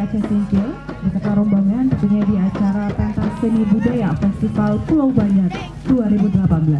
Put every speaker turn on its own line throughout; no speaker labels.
Aceh Singkil beserta rombongan tentunya di acara pentas seni budaya Festival Pulau Banyak 2018.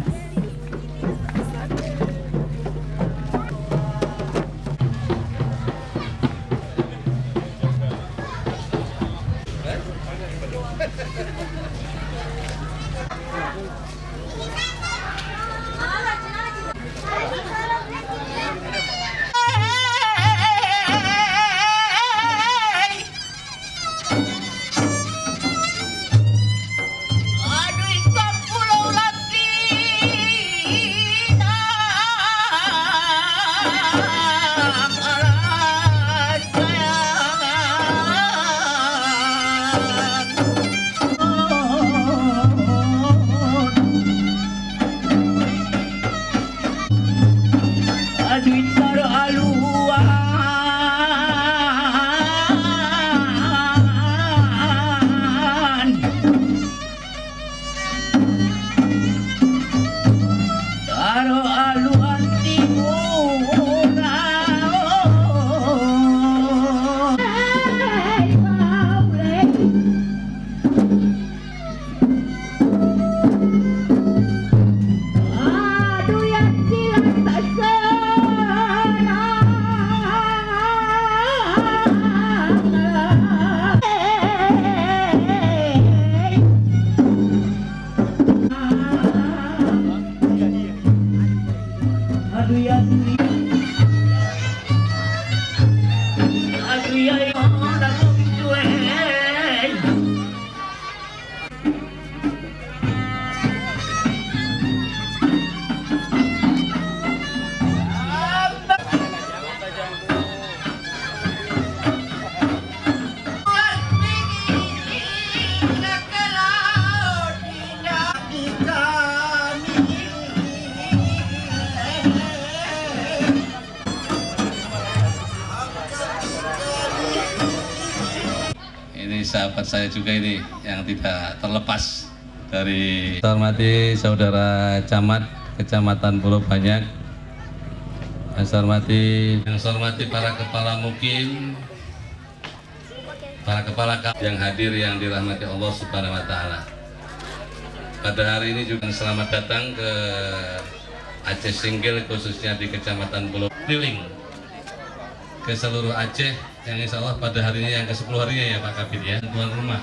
Sahabat saya juga ini yang tidak terlepas dari saya hormati saudara camat Kecamatan Pulau Banyak, yang saya hormati para kepala mukim, para kepala yang hadir yang dirahmati Allah Subhanahu wa taala. Pada hari ini juga selamat datang ke Aceh Singkil, khususnya di Kecamatan Pulau Keliling ke seluruh Aceh, yang insya Allah pada harinya yang ke-10 harinya ya Pak Kabid ya, tuan rumah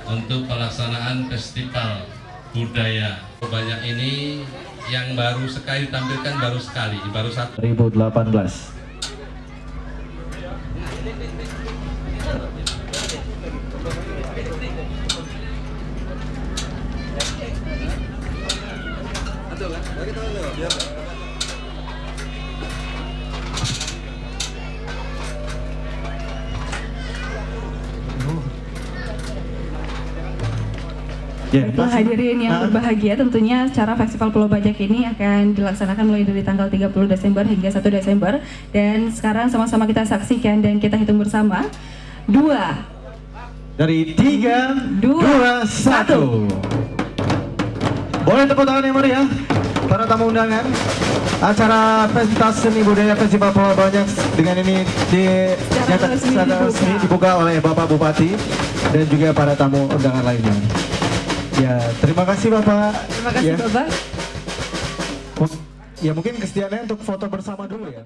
untuk pelaksanaan festival budaya banyak ini yang baru sekali ditampilkan, baru satu
2018.
Baiklah hadirin yang berbahagia, tentunya acara Festival Pulau Banyak ini akan dilaksanakan mulai dari tanggal 30 Desember hingga 1 Desember. Dan sekarang sama-sama kita saksikan dan kita hitung bersama. 2
dari 3, 2, 1. Boleh tepuk tangan yang meriah para tamu undangan. Acara pentas seni budaya Festival Pulau Banyak dengan ini dibuka oleh Bapak Bupati dan juga para tamu undangan lainnya. Ya, terima kasih Bapak.
Terima kasih ya. Bapak.
Ya mungkin kesediaannya untuk foto bersama dulu ya.